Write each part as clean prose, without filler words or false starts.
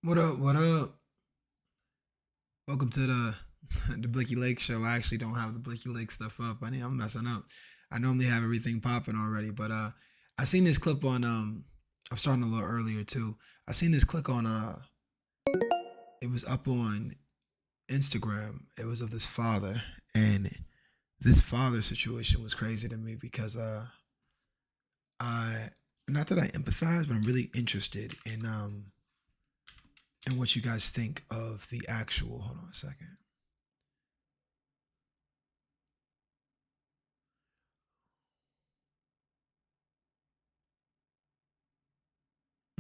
What up? What up? Welcome to the the Blicky Lake show. I actually don't have the Blicky Lake stuff up. I'm messing up. I normally have everything popping already, but I seen this clip on I'm starting a little earlier too. I seen this clip on it was up on Instagram. It was of this father, and this father situation was crazy to me because I not that I empathize, but I'm really interested in what you guys think of the actual. Hold on a second.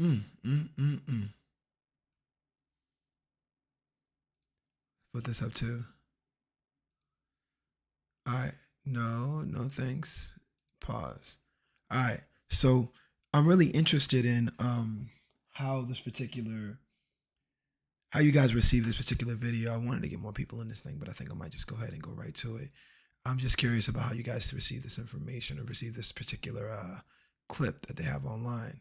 Mm, mm, mm, mm. Put this up too. All right. No, no thanks. Pause. All right. So I'm really interested in how this particular how you guys receive this particular video. I wanted to get more people in this thing, but I think I might just go ahead and go right to it. I'm just curious about how you guys receive this information or receive this particular clip that they have online.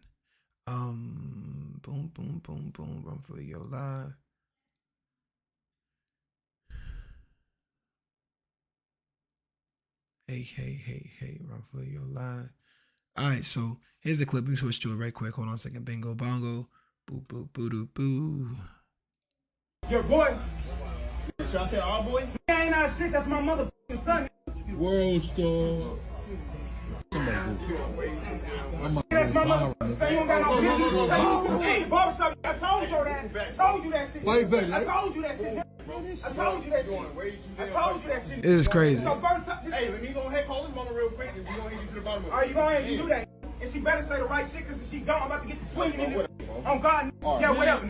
Boom, boom, boom, boom. Run for your live. Hey, hey, hey, hey. Run for your live. All right, so here's the clip. Let me switch to it right quick. Hold on a second. Bingo, bongo. Boo, boo, boo, doo, boo. Your boy. Should I say our boy? That ain't our shit. That's my motherfucking son. World star. That's my motherfucking. You don't got no business. Hey, barbershop. I told you that. I told you that shit. Wait, baby. I told you that shit. I told you that shit. I told you that shit. This is crazy. So first, hey, let me go ahead call his mama real quick, and we gonna get to the bottom of it. All right, you go ahead and do that. And she better say the right shit, cause if she don't, I'm about to get the swinging in this. On God, yeah, whatever.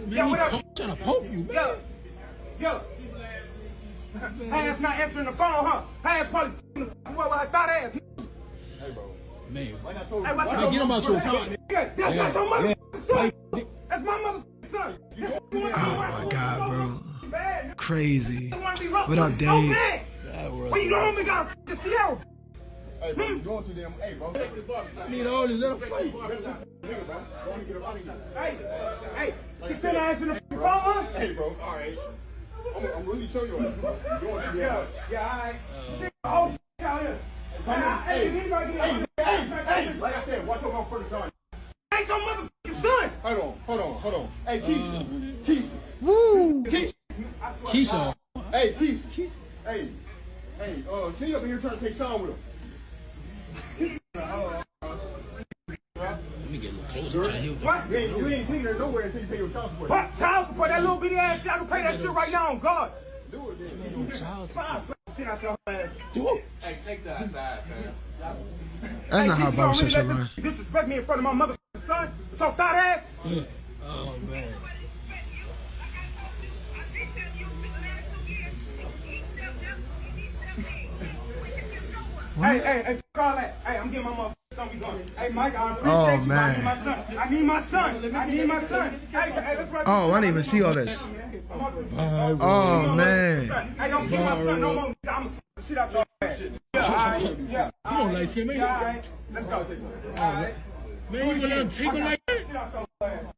Yeah, whatever. I'm trying to poke you, man. Yo. Hey, that's not answering the phone, huh? Hey, that's probably what I thought ass. Hey, bro. Man. Hey, get him out your son. That's not your motherfucking son. That's my motherfucking son. Oh my God, bro. Crazy. What up, Dave? What you doing? We got to see out. Hey, bro, you going too damn. Hey, bro. I need all this little plate. Hey, she said I answered the phone, huh? Hey, bro, all right. I'm really showing you. You're going too damn much. Yeah, all right. Oh, out here. Hey, like I said, watch your mouth for the time. Ain't your motherfucking son. Hold on. Hey, Keisha. Woo! Keisha. Hey, Keisha. Hey, she up in here trying to take Sean with him. Let me get a little closer. What? You ain't taking her nowhere until you pay your child support. What? Child support? That little bitty ass shit? I can pay that shit right now on God. Do it then. Fine, shit out your ass. Do it. Hey, take that aside, man. That's not how barbershop should run. Disrespect me in front of my motherfucking son? With your thought ass? Yeah. Oh, man. Hey, call that. Hey, I'm getting my motherfucking son. We going. Hey, Mike, I appreciate Oh, you. man. I need my son. Hey, let's run. Oh, I didn't even see all this. Oh, man. Hey, don't kill my son no more. I'm gonna shit out your ass. Yeah, all right. Yeah. Come on, like him, man. Yeah, all right. Let's go. All right. Man, you gonna let him take him like that? Shit out your ass.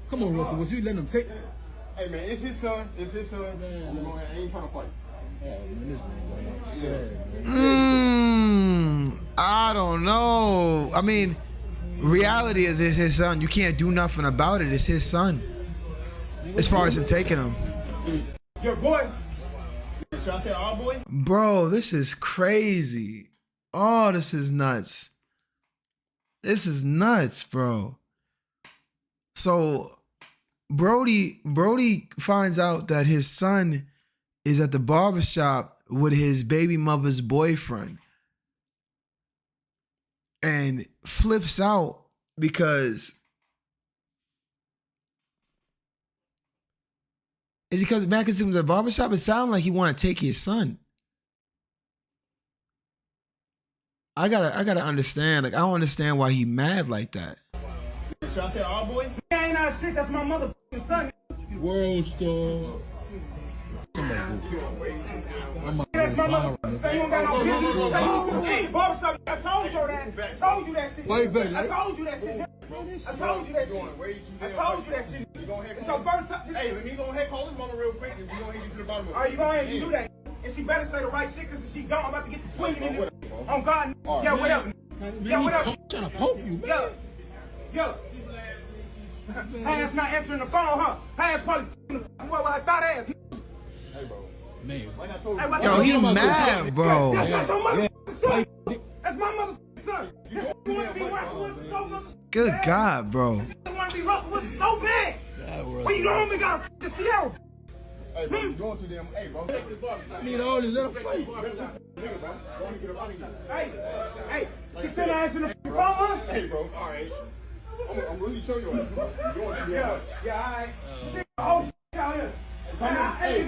Come on, Russell. Was you letting him take? Hey, man, it's his son. I'm gonna go ahead. I ain't trying to fight. I don't know. I mean, reality is it's his son. You can't do nothing about it. It's his son. As far as him taking him. Your boy. Should I say our boy? Bro, this is crazy. Oh, this is nuts. This is nuts, bro. So Brody finds out that his son is at the barbershop with his baby mother's boyfriend and flips out because is he comes back into the barbershop? It sounds like he want to take his son. I gotta understand. Like, I don't understand why he mad like that. Should I say our boy? That ain't our shit. That's my motherfucking son. World star. That's my motherfucking. You don't got no business. Hey, barbershop. I told you that. I told you that shit. Wait, baby. I told you that shit. I told you that shit. I told you that shit. It's your first time. Hey, let me go ahead and call this mama real quick and we go ahead and get to the bottom of it. Are you going ahead and do that? And she better say the right shit, because if she don't, I'm about to get you swinging in this. On God, yeah, whatever. Yeah, whatever. I'm trying to poke you, man. Yo. Ass not answering the phone, huh? Ass probably well, I thought ass. Hey, bro. Man. Like I told you. Yo, he mad, bro. That's not your motherfucking son. That's my motherfucking son. You want to be Russell Wilson so much? Good God, bro. You want to be Russell Wilson so bad. Well, you only got the Sierra. Hey, bro, you doing too damn. Hey, bro. I need all these little fight. Hey, she said I answered the phone, huh? Hey, bro. All right. I'm really showing you. You're doing too damn much. Yeah, all right. Oh, out here. Hey,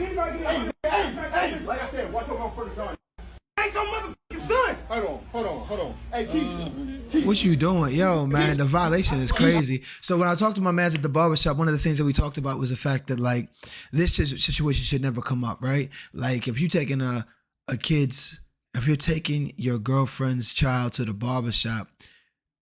Like I said, watch your mouth for the time. ain't your motherfucking son. Hold on. Hey, Keisha. What you doing? Yo, man, the violation is crazy. So when I talked to my mans at the barbershop, one of the things that we talked about was the fact that, like, this situation should never come up, right? Like, if you're taking if you're taking your girlfriend's child to the barbershop,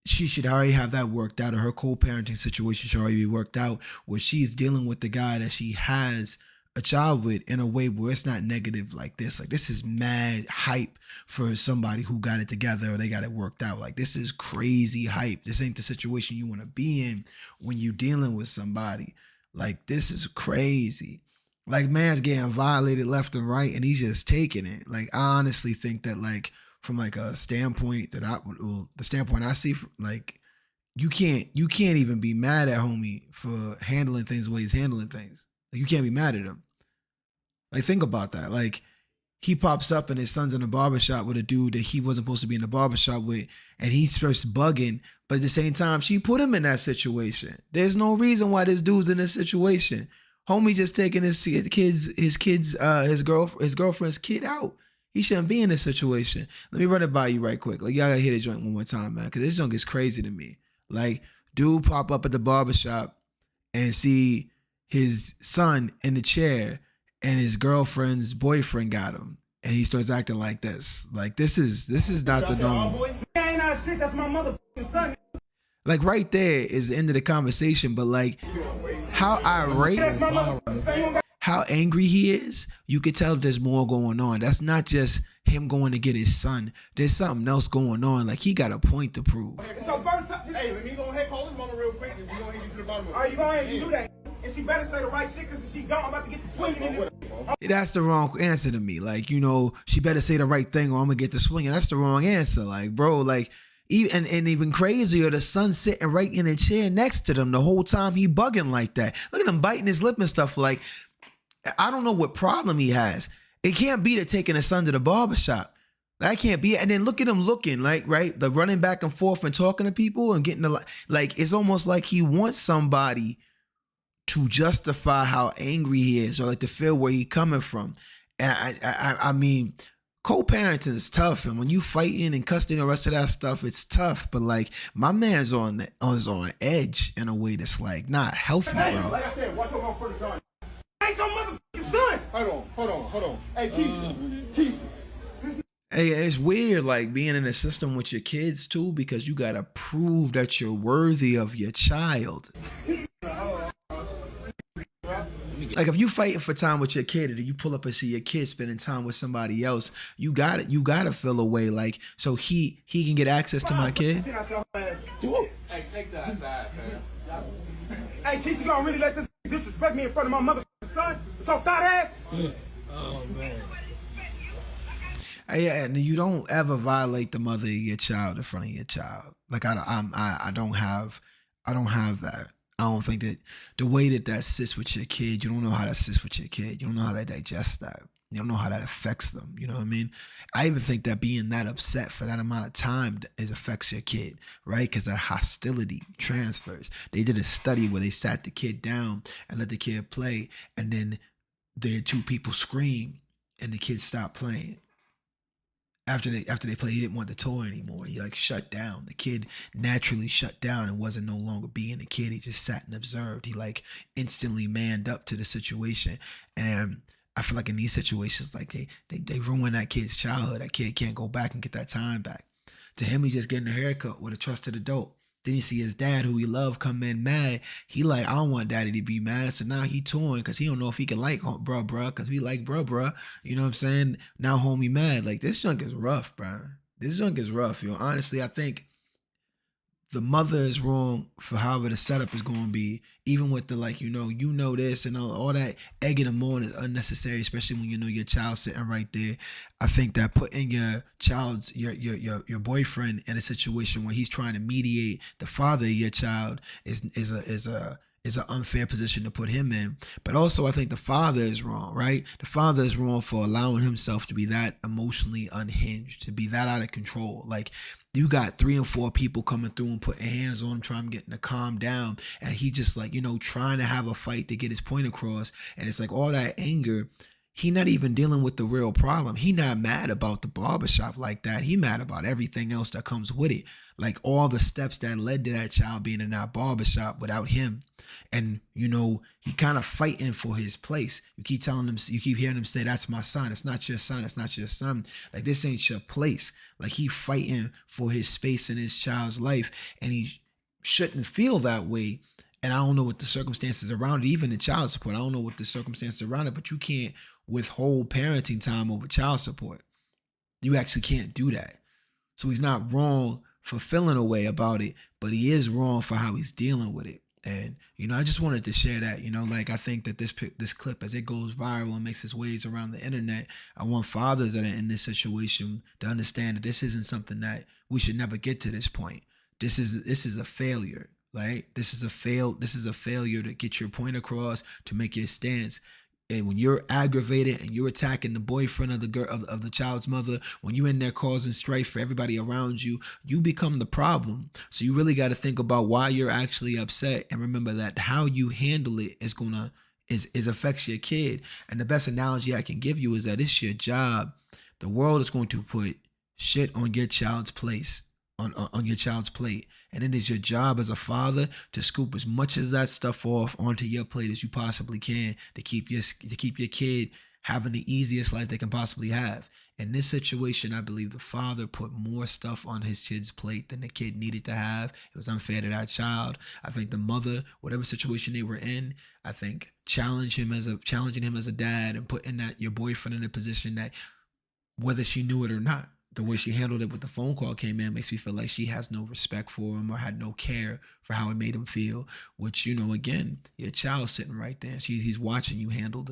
she should already have that worked out, or her co-parenting situation should already be worked out, where she's dealing with the guy that she has a child with in a way where it's not negative like this. Like, this is mad hype for somebody who got it together or they got it worked out. Like, this is crazy hype. This ain't the situation you want to be in when you dealing with somebody. Like, this is crazy. Like, man's getting violated left and right and he's just taking it. Like, I honestly think that, like, from like a standpoint that the standpoint I see, like, you can't even be mad at homie for handling things the way he's handling things. Like, you can't be mad at him. Like, think about that. Like, he pops up and his son's in the barbershop with a dude that he wasn't supposed to be in the barbershop with, and he's first bugging, but at the same time, she put him in that situation. There's no reason why this dude's in this situation. Homie just taking his girlfriend's kid out. He shouldn't be in this situation. Let me run it by you right quick. Like, y'all gotta hear the joint one more time, man, because this joint gets crazy to me. Like, dude pop up at the barbershop and see his son in the chair and his girlfriend's boyfriend got him. And he starts acting like this. Like, this is not the normal. Ain't not shit, that's my motherfucking son. Like, right there is the end of the conversation, but like, how irate, how angry he is, you could tell there's more going on. That's not just him going to get his son. There's something else going on. Like, he got a point to prove. So first, Hey, let me go ahead and call this mama real quick and we go ahead and get to the bottom of it. are you going ahead and do that? And she better say the right shit, because if she don't, I'm about to get you swinging in this. That's the wrong answer to me. Like, you know, she better say the right thing or I'm gonna get the swinging. That's the wrong answer. Like, bro, like, even crazier, the son sitting right in a chair next to them the whole time he bugging like that. Look at him biting his lip and stuff. Like, I don't know what problem he has. It can't be that taking his son to the barbershop. That can't be it. And then look at him looking, like, right? The running back and forth and talking to people and getting like, it's almost like he wants somebody to justify how angry he is, or like to feel where he coming from. And I mean, co-parenting is tough, and when you fighting and cussing the rest of that stuff, it's tough. But like, my man's on edge in a way that's like not healthy, bro. Like I said, watch your mouth for the time. Ain't your motherfucking son. Hold on. Hey, Keisha. Hey, it's weird, like, being in a system with your kids too, because you gotta prove that you're worthy of your child. Like, if you fighting for time with your kid and you pull up and see your kid spending time with somebody else, you gotta feel a way, like, so he can get access to my kid. Hey, take that aside, man. Hey, Keisha gonna really let this disrespect me in front of my motherfucking son? So thought ass? Oh, man. Yeah, and you don't ever violate the mother of your child in front of your child. Like, I don't have that. I don't think that the way that sits with your kid, you don't know how that sits with your kid. You don't know how they digest that. You don't know how that affects them. You know what I mean? I even think that being that upset for that amount of time affects your kid, right? Because that hostility transfers. They did a study where they sat the kid down and let the kid play, and then the two people scream and the kid stopped playing. After they played, he didn't want the toy anymore. He like shut down. The kid naturally shut down and wasn't no longer being a kid. He just sat and observed. He like instantly manned up to the situation. And I feel like in these situations, like they ruin that kid's childhood. That kid can't go back and get that time back. To him, he's just getting a haircut with a trusted adult. Then you see his dad, who he loved, come in mad. He like, I don't want daddy to be mad. So now he torn because he don't know if he can like bruh, because we like bruh. You know what I'm saying? Now homie mad. Like, this junk is rough, bro. This junk is rough, yo. Honestly, I think the mother is wrong for however the setup is going to be, even with the like, you know this and all that egging them on is unnecessary, especially when you know your child sitting right there. I think that putting your child's your boyfriend in a situation where he's trying to mediate the father of your child is an unfair position to put him in. But also, I think the father is wrong, right? The father is wrong for allowing himself to be that emotionally unhinged, to be that out of control. Like, you got 3 and 4 people coming through and putting hands on him, trying to get him to calm down. And he just like, trying to have a fight to get his point across. And it's like all that anger, he not even dealing with the real problem. He not mad about the barbershop like that. He mad about everything else that comes with it. Like all the steps that led to that child being in that barbershop without him. And, he kind of fighting for his place. You keep hearing him say, that's my son. It's not your son. It's not your son. Like, this ain't your place. Like, he fighting for his space in his child's life. And he shouldn't feel that way. And I don't know what the circumstances around it, even the child support. I don't know what the circumstances around it, but you can't withhold parenting time over child support. You actually can't do that. So he's not wrong for feeling a way about it, but he is wrong for how he's dealing with it. And, I just wanted to share that, like I think that this clip, as it goes viral and makes its ways around the internet, I want fathers that are in this situation to understand that this isn't something that we should never get to this point. This is a failure, right? This is a failure to get your point across, to make your stance. And when you're aggravated and you're attacking the boyfriend of the girl of the child's mother, when you're in there causing strife for everybody around you, you become the problem. So you really got to think about why you're actually upset, and remember that how you handle it is affects your kid. And the best analogy I can give you is that it's your job. The world is going to put shit on your child's place, on your child's plate. And it is your job as a father to scoop as much of that stuff off onto your plate as you possibly can to keep your kid having the easiest life they can possibly have. In this situation, I believe the father put more stuff on his kid's plate than the kid needed to have. It was unfair to that child. I think the mother, whatever situation they were in, I think challenging him as a dad and putting your boyfriend in a position that, whether she knew it or not, the way she handled it with the phone call came in makes me feel like she has no respect for him or had no care for how it made him feel, which, again, your child's sitting right there. He's watching you handle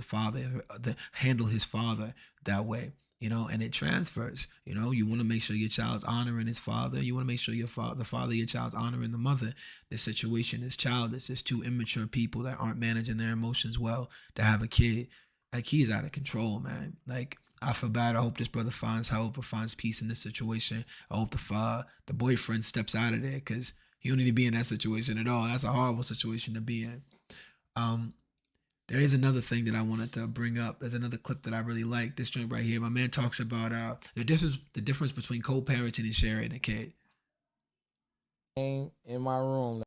handle his father that way, and it transfers. You want to make sure your child's honoring his father. You want to make sure the father of your child's honoring the mother. This situation is childish. There's 2 immature people that aren't managing their emotions well to have a kid. Like, he's out of control, man. Like, I feel bad. I hope this brother finds help or finds peace in this situation. I hope the boyfriend steps out of there, because he don't need to be in that situation at all. That's a horrible situation to be in. There is another thing that I wanted to bring up. There's another clip that I really like. This joint right here. My man talks about the difference between co-parenting and sharing a kid. In my room.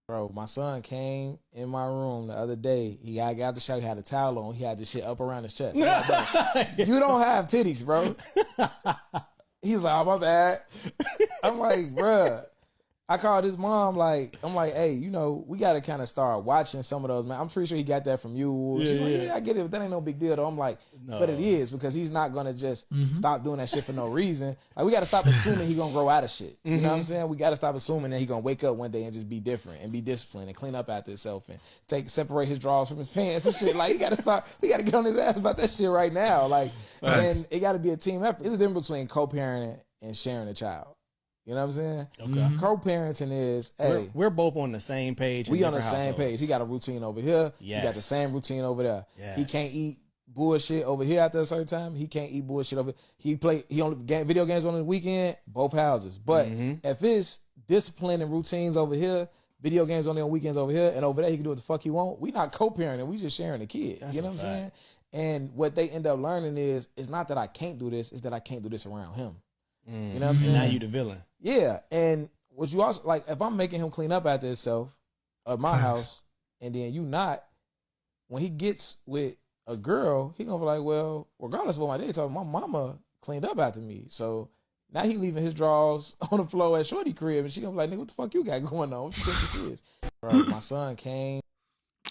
Bro, my son came in my room the other day. He got out the shower. He had a towel on. He had this shit up around his chest. Like, you don't have titties, bro. He was like, oh, my bad. I'm like, bruh. I called his mom, I'm like, hey, we got to kind of start watching some of those, man. I'm pretty sure he got that from you. She's like, yeah, I get it, but that ain't no big deal, though. I'm like, no. But it is, because he's not going to just stop doing that shit for no reason. Like, we got to stop assuming he going to grow out of shit. You know what I'm saying? We got to stop assuming that he going to wake up one day and just be different and be disciplined and clean up after himself and separate his drawers from his pants and shit. Like, we got to get on his ass about that shit right now. Like, and it got to be a team effort. There's a difference between co-parenting and sharing a child. You know what I'm saying? Okay. Co-parenting is, hey, we're both on the same page. We on the same page. He got a routine over here. Yes. He got the same routine over there. Yes. He can't eat bullshit over here after a certain time. He can't eat bullshit over. He only video games on the weekend. Both houses. But if it's discipline and routines over here, video games only on weekends over here, and over there he can do what the fuck he want. We not co-parenting. We just sharing the kid. That's you know what I'm saying? And what they end up learning is, it's not that I can't do this. It's that I can't do this around him. You know what I'm saying? Now you the villain. Yeah, and what you also, like, if I'm making him clean up after himself at my house, and then you not, when he gets with a girl, he gonna be like, well, regardless of what my daddy told me, my mama cleaned up after me. So Now he leaving his drawers on the floor at Shorty crib, and she gonna be like, nigga, what the fuck you got going on? What you think this is? Bro, my son came.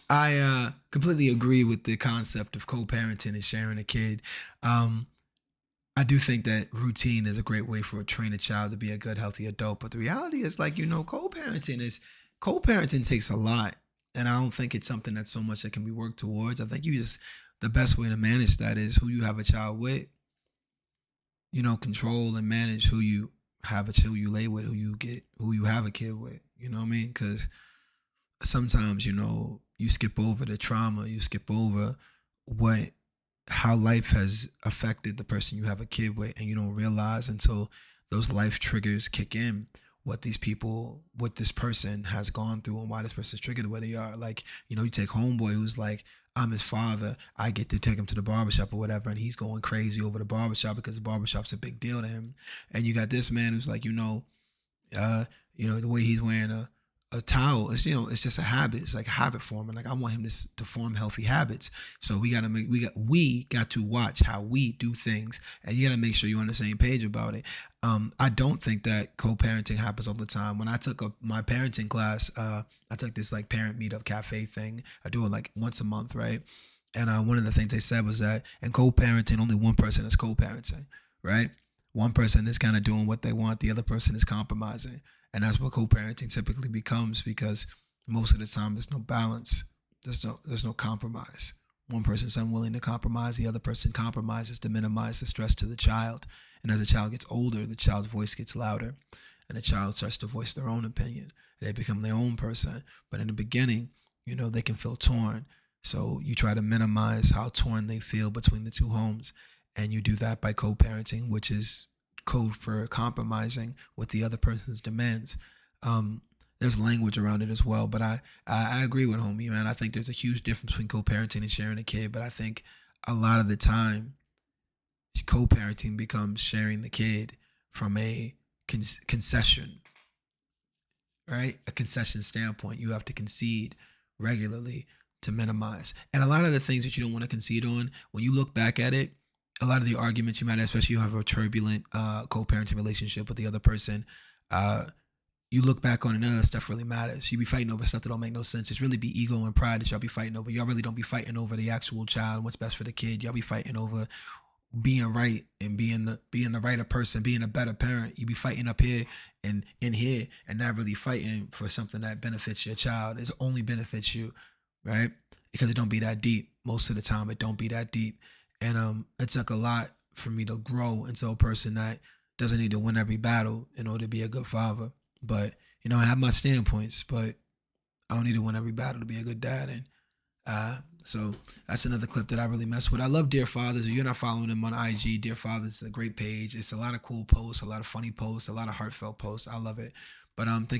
I completely agree with the concept of co-parenting and sharing a kid. I do think that routine is a great way for a train a child to be a good, healthy adult. But the reality is, like, co-parenting takes a lot. And I don't think it's something that's so much that can be worked towards. I think the best way to manage that is who you have a child with, control and manage who you lay with, who you have a kid with, you know what I mean? Because sometimes, you skip over the trauma, you skip over how life has affected the person you have a kid with, and you don't realize until those life triggers kick in what this person has gone through and why this person's triggered the way they are. Like, you take homeboy who's like, I'm his father, I get to take him to the barbershop or whatever, and he's going crazy over the barbershop because the barbershop's a big deal to him. And you got this man who's like, the way he's wearing a towel is, it's just a habit. It's like a habit forming. Like, I want him to form healthy habits. So we got to watch how we do things, and you got to make sure you're on the same page about it. I don't think that co-parenting happens all the time. When I took my parenting class, I took this like parent meetup cafe thing. I do it like once a month, right? And one of the things they said was that in co-parenting, only one person is co-parenting, right? One person is kind of doing what they want. The other person is compromising. And that's what co-parenting typically becomes, because most of the time there's no balance. There's no compromise. One person's unwilling to compromise. The other person compromises to minimize the stress to the child. And as the child gets older, the child's voice gets louder, and the child starts to voice their own opinion. They become their own person. But in the beginning, they can feel torn. So you try to minimize how torn they feel between the two homes. And you do that by co-parenting, which is code for compromising with the other person's demands. There's language around it as well, but I agree with homie, man. I think there's a huge difference between co-parenting and sharing a kid, but I think a lot of the time co-parenting becomes sharing the kid from a concession, right? A concession standpoint. You have to concede regularly to minimize. And a lot of the things that you don't want to concede on, when you look back at it, a lot of the arguments you might have, especially you have a turbulent co-parenting relationship with the other person, you look back on it, none of that stuff really matters. You be fighting over stuff that don't make no sense. It's really be ego and pride that y'all be fighting over. Y'all really don't be fighting over the actual child and what's best for the kid. Y'all be fighting over being right and being the righter person, being a better parent. You be fighting up here and in here and not really fighting for something that benefits your child. It only benefits you, right? Because it don't be that deep. Most of the time it don't be that deep. And it took a lot for me to grow into a person that doesn't need to win every battle in order to be a good father. But, I have my standpoints, but I don't need to win every battle to be a good dad. And so that's another clip that I really mess with. I love Dear Fathers. If you're not following them on IG, Dear Fathers is a great page. It's a lot of cool posts, a lot of funny posts, a lot of heartfelt posts. I love it. But thank you.